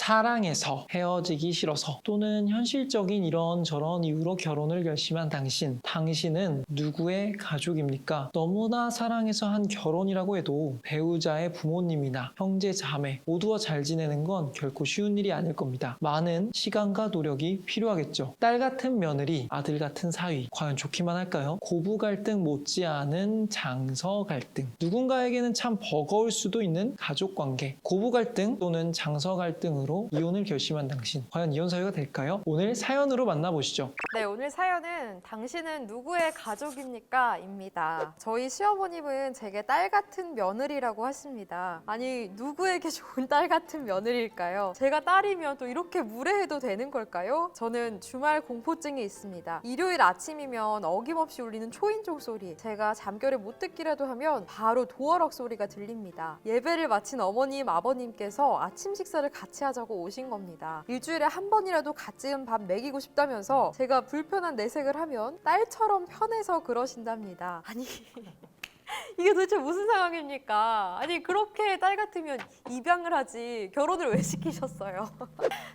사랑해서 헤어지기 싫어서 또는 현실적인 이런저런 이유로 결혼을 결심한 당신은 누구의 가족입니까? 너무나 사랑해서 한 결혼이라고 해도 배우자의 부모님이나 형제, 자매 모두와 잘 지내는 건 결코 쉬운 일이 아닐 겁니다. 많은 시간과 노력이 필요하겠죠. 딸 같은 며느리, 아들 같은 사위, 과연 좋기만 할까요? 고부 갈등 못지않은 장서 갈등. 누군가에게는 참 버거울 수도 있는 가족 관계. 고부 갈등 또는 장서 갈등으로 이혼을 결심한 당신. 과연 이혼 사유가 될까요? 오늘 사연으로 만나보시죠. 네, 오늘 사연은 당신은 누구의 가족입니까? 입니다. 저희 시어머님은 제게 딸 같은 며느리라고 하십니다. 아니, 누구에게 좋은 딸 같은 며느리일까요? 제가 딸이면 또 이렇게 무례해도 되는 걸까요? 저는 주말 공포증이 있습니다. 일요일 아침이면 어김없이 울리는 초인종 소리, 제가 잠결에 못 듣기라도 하면 바로 도어락 소리가 들립니다. 예배를 마친 어머님, 아버님께서 아침 식사를 같이 하자고 오신 겁니다. 일주일에 한 번이라도 갓 지은 밥 먹이고 싶다면서 제가 불편한 내색을 하면 딸처럼 편해서 그러신답니다. 아니 이게 도대체 무슨 상황입니까? 아니 그렇게 딸 같으면 입양을 하지 결혼을 왜 시키셨어요?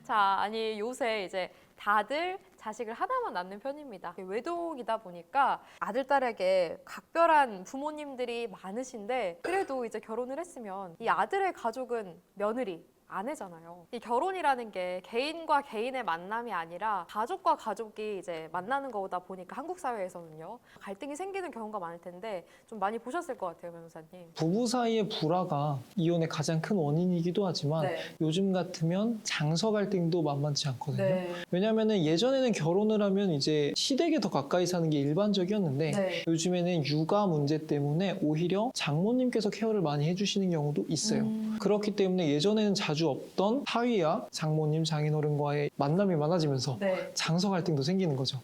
자, 아니 요새 이제 다들 자식을 하나만 낳는 편입니다. 외동이다 보니까 아들, 딸에게 각별한 부모님들이 많으신데 그래도 이제 결혼을 했으면 이 아들의 가족은 며느리, 아내잖아요. 이 결혼이라는 게 개인과 개인의 만남이 아니라 가족과 가족이 이제 만나는 거다 보니까 한국 사회에서는요 갈등이 생기는 경우가 많을 텐데 좀 많이 보셨을 것 같아요, 변호사님. 부부 사이의 불화가 이혼의 가장 큰 원인이기도 하지만 네. 요즘 같으면 장서 갈등도 만만치 않거든요. 네. 왜냐하면 예전에는 결혼을 하면 이제 시댁에 더 가까이 사는 게 일반적이었는데 네. 요즘에는 육아 문제 때문에 오히려 장모님께서 케어를 많이 해주시는 경우도 있어요. 그렇기 때문에 예전에는 자주 없던 사위와 장모님, 장인어른과의 만남이 많아지면서 네. 장서 갈등도 생기는 거죠.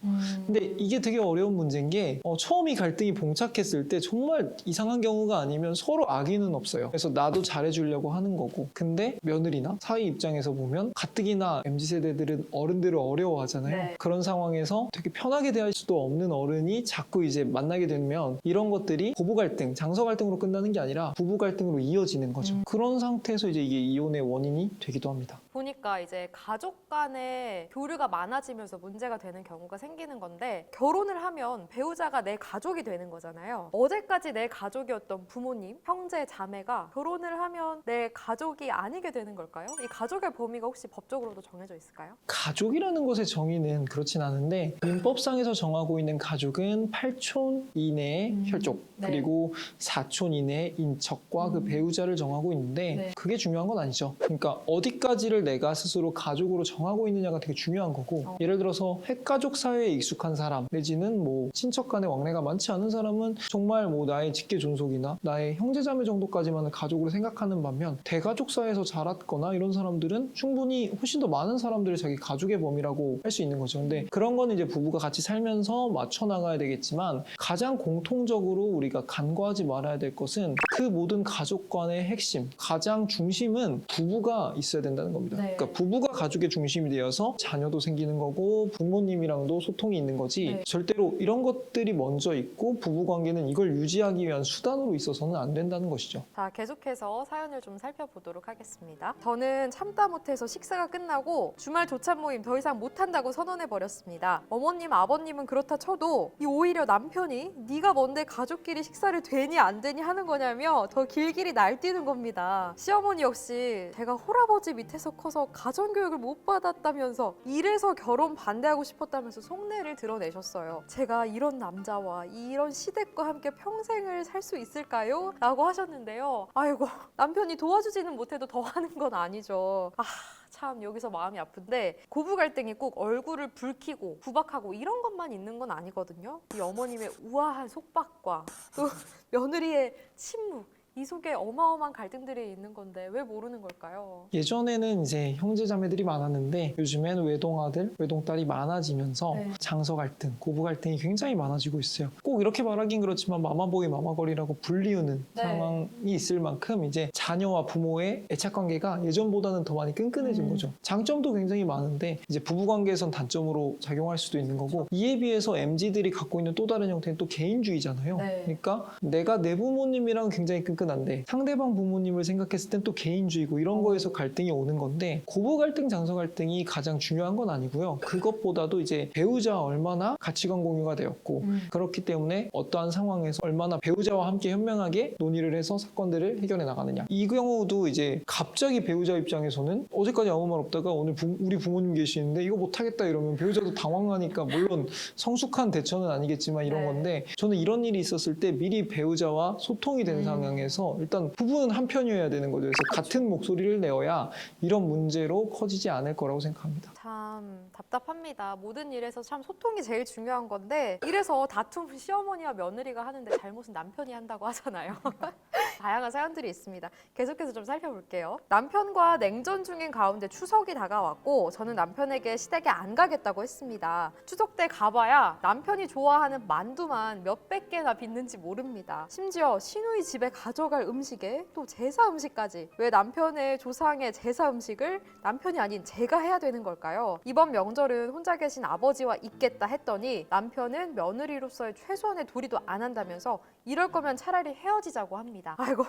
근데 이게 되게 어려운 문제인 게 처음 이 갈등이 봉착했을 때 정말 이상한 경우가 아니면 서로 악의는 없어요. 그래서 나도 잘해주려고 하는 거고, 근데 며느리나 사위 입장에서 보면 가뜩이나 MZ세대들은 어른들을 어려워하잖아요. 네. 그런 상황에서 되게 편하게 대할 수도 없는 어른이 자꾸 이제 만나게 되면 이런 것들이 고부 갈등, 장서 갈등으로 끝나는 게 아니라 부부 갈등으로 이어지는 거죠. 그런 상태에서 이제 이게 이혼의 원인이 되기도 합니다. 보니까 이제 가족 간의 교류가 많아지면서 문제가 되는 경우가 생기는 건데 결혼을 하면 배우자가 내 가족이 되는 거잖아요. 어제까지 내 가족이었던 부모님, 형제, 자매가 결혼을 하면 내 가족이 아니게 되는 걸까요? 이 가족의 범위가 혹시 법적으로도 정해져 있을까요? 가족이라는 것의 정의는 그렇진 않은데 민법상에서 정하고 있는 가족은 8촌 이내의 혈족 네. 그리고 4촌 이내의 인척과 그 배우자를 정하고 있는데 네. 그게 중요한 건 아니죠. 그러니까 어디까지를 내가 스스로 가족으로 정하고 있느냐가 되게 중요한 거고 예를 들어서 핵가족 사회에 익숙한 사람 내지는 뭐 친척 간의 왕래가 많지 않은 사람은 정말 뭐 나의 직계 존속이나 나의 형제자매 정도까지만을 가족으로 생각하는 반면 대가족 사회에서 자랐거나 이런 사람들은 충분히 훨씬 더 많은 사람들을 자기 가족의 범위라고 할 수 있는 거죠. 근데 그런 거는 이제 부부가 같이 살면서 맞춰 나가야 되겠지만 가장 공통적으로 우리가 간과하지 말아야 될 것은 그 모든 가족 간의 핵심, 가장 중심은 부부가 있어야 된다는 겁니다. 네. 그러니까 부부가 가족의 중심이 되어서 자녀도 생기는 거고 부모님이랑도 소통이 있는 거지 네. 절대로 이런 것들이 먼저 있고 부부관계는 이걸 유지하기 위한 수단으로 있어서는 안 된다는 것이죠. 자, 계속해서 사연을 좀 살펴보도록 하겠습니다. 저는 참다 못해서 식사가 끝나고 주말 조찬 모임 더 이상 못한다고 선언해버렸습니다. 어머님, 아버님은 그렇다 쳐도 이 오히려 남편이 네가 뭔데 가족끼리 식사를 되니 안 되니 하는 거냐며 더 길길이 날뛰는 겁니다. 시어머니 역시 제가 홀아버지 밑에서 커서 가정교육을 못 받았다면서 이래서 결혼 반대하고 싶었다면서 속내를 드러내셨어요. 제가 이런 남자와 이런 시댁과 함께 평생을 살 수 있을까요? 라고 하셨는데요. 아이고, 남편이 도와주지는 못해도 더 하는 건 아니죠. 참 여기서 마음이 아픈데 고부 갈등이 꼭 얼굴을 붉히고 구박하고 이런 것만 있는 건 아니거든요. 이 어머님의 우아한 속박과 또 며느리의 침묵, 이 속에 어마어마한 갈등들이 있는 건데 왜 모르는 걸까요? 예전에는 이제 형제자매들이 많았는데 요즘엔 외동아들, 외동딸이 많아지면서 네. 장서 갈등, 고부 갈등이 굉장히 많아지고 있어요. 꼭 이렇게 말하긴 그렇지만 마마보이, 마마걸이라고 불리우는 네. 상황이 있을 만큼 이제 자녀와 부모의 애착관계가 예전보다는 더 많이 끈끈해진 거죠. 장점도 굉장히 많은데 이제 부부관계에선 단점으로 작용할 수도 있는 거고 이에 비해서 MZ들이 갖고 있는 또 다른 형태는 또 개인주의잖아요. 네. 그러니까 내가 내 부모님이랑 굉장히 끈끈한 든든한데 상대방 부모님을 생각했을 땐 또 개인주의고 이런 거에서 갈등이 오는 건데 고부 갈등, 장서 갈등이 가장 중요한 건 아니고요. 그것보다도 이제 배우자와 얼마나 가치관 공유가 되었고 그렇기 때문에 어떠한 상황에서 얼마나 배우자와 함께 현명하게 논의를 해서 사건들을 해결해 나가느냐. 이 경우도 이제 갑자기 배우자 입장에서는 어제까지 아무 말 없다가 오늘 우리 부모님 계시는데 이거 못하겠다 이러면 배우자도 당황하니까 물론 성숙한 대처는 아니겠지만 이런 네. 건데 저는 이런 일이 있었을 때 미리 배우자와 소통이 된 상황에서 일단 부부는 한 편이어야 되는 거죠. 그래서 같은 목소리를 내어야 이런 문제로 커지지 않을 거라고 생각합니다. 참 답답합니다. 모든 일에서 참 소통이 제일 중요한 건데 이래서 다툼 시어머니와 며느리가 하는데 잘못은 남편이 한다고 하잖아요. 다양한 사연들이 있습니다. 계속해서 좀 살펴볼게요. 남편과 냉전 중인 가운데 추석이 다가왔고 저는 남편에게 시댁에 안 가겠다고 했습니다. 추석 때 가봐야 남편이 좋아하는 만두만 몇백 개나 빚는지 모릅니다. 심지어 시누이 집에 가져갈 음식에 또 제사 음식까지. 왜 남편의 조상의 제사 음식을 남편이 아닌 제가 해야 되는 걸까요? 이번 명절은 혼자 계신 아버지와 있겠다 했더니 남편은 며느리로서의 최소한의 도리도 안 한다면서 이럴 거면 차라리 헤어지자고 합니다. 아이고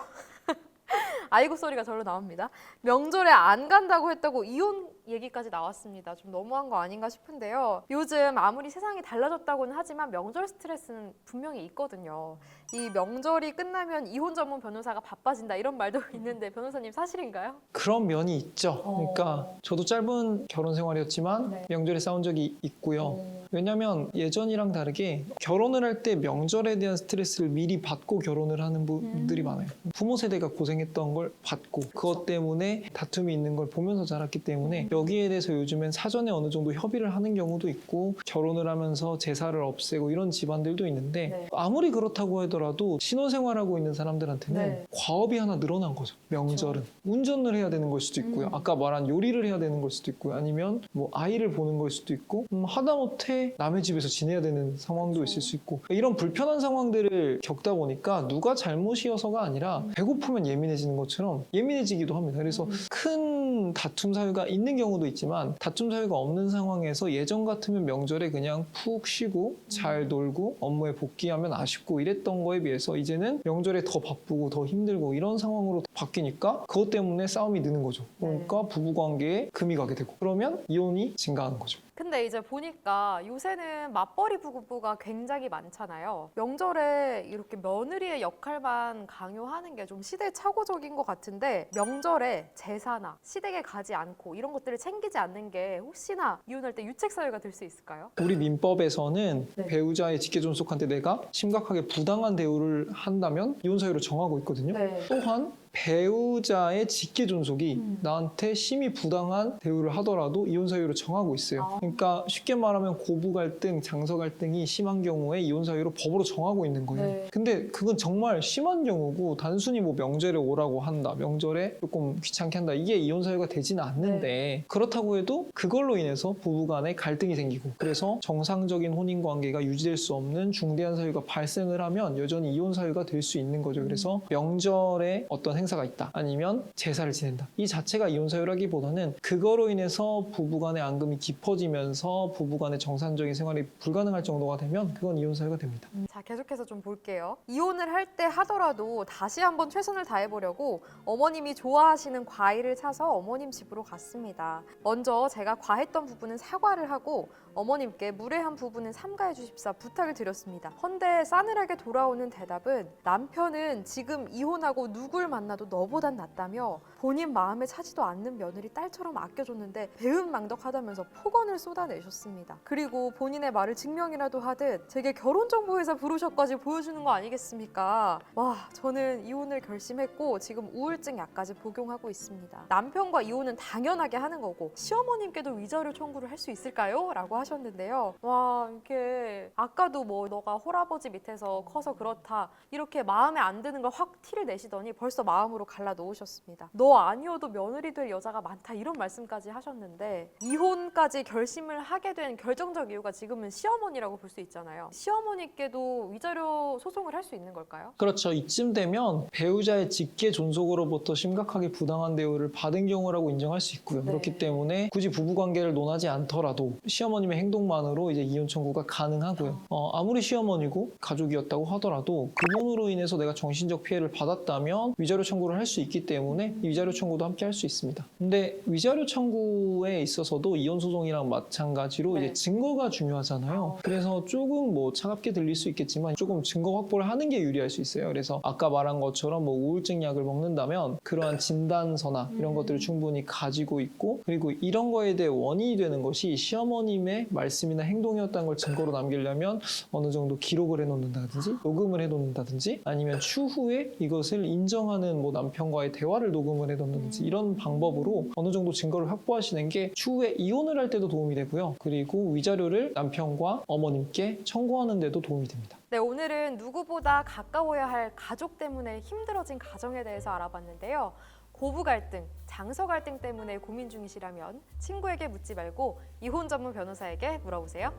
아이고 소리가 절로 나옵니다. 명절에 안 간다고 했다고 이혼 얘기까지 나왔습니다. 좀 너무한 거 아닌가 싶은데요. 요즘 아무리 세상이 달라졌다고는 하지만 명절 스트레스는 분명히 있거든요. 이 명절이 끝나면 이혼 전문 변호사가 바빠진다 이런 말도 있는데 변호사님 사실인가요? 그런 면이 있죠. 그러니까 저도 짧은 결혼 생활이었지만 네. 명절에 싸운 적이 있고요. 왜냐하면 예전이랑 다르게 결혼을 할 때 명절에 대한 스트레스를 미리 받고 결혼을 하는 분들이 많아요. 부모 세대가 고생했던 걸 받고 그것 때문에 다툼이 있는 걸 보면서 자랐기 때문에 여기에 대해서 요즘엔 사전에 어느 정도 협의를 하는 경우도 있고 결혼을 하면서 제사를 없애고 이런 집안들도 있는데 네. 아무리 그렇다고 하더라도 신혼생활하고 있는 사람들한테는 네. 과업이 하나 늘어난 거죠. 명절은. 운전을 해야 되는 걸 수도 있고요. 아까 말한 요리를 해야 되는 걸 수도 있고요. 아니면 뭐 아이를 보는 걸 수도 있고 하다못해 남의 집에서 지내야 되는 상황도 있을 수 있고 이런 불편한 상황들을 겪다 보니까 누가 잘못이어서가 아니라 배고프면 예민해지는 것처럼 예민해지기도 합니다. 그래서 큰 다툼 사유가 있는 경우도 있지만 다툼 사유가 없는 상황에서 예전 같으면 명절에 그냥 푹 쉬고 잘 놀고 업무에 복귀하면 아쉽고 이랬던 거에 비해서 이제는 명절에 더 바쁘고 더 힘들고 이런 상황으로 바뀌니까 그것 때문에 싸움이 느는 거죠. 그러니까 부부관계에 금이 가게 되고 그러면 이혼이 증가하는 거죠. 근데 이제 보니까 요새는 맞벌이 부부가 굉장히 많잖아요. 명절에 이렇게 며느리의 역할만 강요하는 게 좀 시대착오적인 것 같은데 명절에 제사나 시댁에 가지 않고 이런 것들을 챙기지 않는 게 혹시나 이혼할 때 유책 사유가 될 수 있을까요? 우리 민법에서는 네. 배우자의 직계존속한테 내가 심각하게 부당한 대우를 한다면 이혼 사유로 정하고 있거든요. 네. 또한 배우자의 직계존속이 나한테 심히 부당한 대우를 하더라도 이혼 사유로 정하고 있어요. 그러니까 쉽게 말하면 고부 갈등, 장서 갈등이 심한 경우에 이혼 사유로 법으로 정하고 있는 거예요. 네. 근데 그건 정말 심한 경우고 단순히 뭐 명절에 오라고 한다, 명절에 조금 귀찮게 한다 이게 이혼 사유가 되지는 않는데 그렇다고 해도 그걸로 인해서 부부 간에 갈등이 생기고 그래서 정상적인 혼인 관계가 유지될 수 없는 중대한 사유가 발생을 하면 여전히 이혼 사유가 될 수 있는 거죠. 그래서 명절에 어떤 행사가 있다 아니면 제사를 지낸다 이 자체가 이혼 사유라기보다는 그거로 인해서 부부간의 앙금이 깊어지면서 부부간의 정상적인 생활이 불가능할 정도가 되면 그건 이혼 사유가 됩니다. 자, 계속해서 좀 볼게요. 이혼을 할 때 하더라도 다시 한번 최선을 다해보려고 어머님이 좋아하시는 과일을 사서 어머님 집으로 갔습니다. 먼저 제가 과했던 부분은 사과를 하고 어머님께 무례한 부분은 삼가해 주십사 부탁을 드렸습니다. 헌데 싸늘하게 돌아오는 대답은 남편은 지금 이혼하고 누굴 만나도 너보단 낫다며 본인 마음에 차지도 않는 며느리 딸처럼 아껴줬는데 배은망덕하다면서 폭언을 쏟아내셨습니다. 그리고 본인의 말을 증명이라도 하듯 제게 결혼정보회사 브로셔까지 보여주는 거 아니겠습니까? 와, 저는 이혼을 결심했고 지금 우울증 약까지 복용하고 있습니다. 남편과 이혼은 당연하게 하는 거고 시어머님께도 위자료 청구를 할 수 있을까요? 라고 하셨는데요. 와, 이렇게 아까도 뭐 너가 홀아버지 밑에서 커서 그렇다 이렇게 마음에 안 드는 걸 확 티를 내시더니 벌써 마음으로 갈라 놓으셨습니다. 저 아니어도 며느리 될 여자가 많다 이런 말씀까지 하셨는데 이혼까지 결심을 하게 된 결정적 이유가 지금은 시어머니라고 볼 수 있잖아요. 시어머니께도 위자료 소송을 할 수 있는 걸까요? 그렇죠. 이쯤 되면 배우자의 직계 존속으로부터 심각하게 부당한 대우를 받은 경우라고 인정할 수 있고요. 네. 그렇기 때문에 굳이 부부관계를 논하지 않더라도 시어머님의 행동만으로 이제 이혼 청구가 가능하고요. 아무리 시어머니고 가족이었다고 하더라도 그분으로 인해서 내가 정신적 피해를 받았다면 위자료 청구를 할 수 있기 때문에 이 위자료 청구도 함께 할 수 있습니다. 근데 위자료 청구에 있어서도 이혼 소송이랑 마찬가지로 네. 이제 증거가 중요하잖아요. 그래서 조금 뭐 차갑게 들릴 수 있겠지만 조금 증거 확보를 하는 게 유리할 수 있어요. 그래서 아까 말한 것처럼 뭐 우울증 약을 먹는다면 그러한 진단서나 이런 것들을 충분히 가지고 있고, 그리고 이런 거에 대해 원인이 되는 것이 시어머님의 말씀이나 행동이었다는 걸 증거로 남기려면 어느 정도 기록을 해놓는다든지 녹음을 해놓는다든지 아니면 추후에 이것을 인정하는 뭐 남편과의 대화를 녹음을 해놓는다든지 이런 방법으로 어느 정도 증거를 확보하시는 게 추후에 이혼을 할 때도 도움이 되고요. 그리고 위자료를 남편과 어머님께 청구하는 데도 도움이 됩니다. 네, 오늘은 누구보다 가까워야 할 가족 때문에 힘들어진 가정에 대해서 알아봤는데요. 고부 갈등, 장서 갈등 때문에 고민 중이시라면 친구에게 묻지 말고 이혼 전문 변호사에게 물어보세요.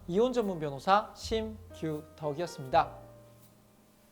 이혼 전문 변호사 심규덕이었습니다.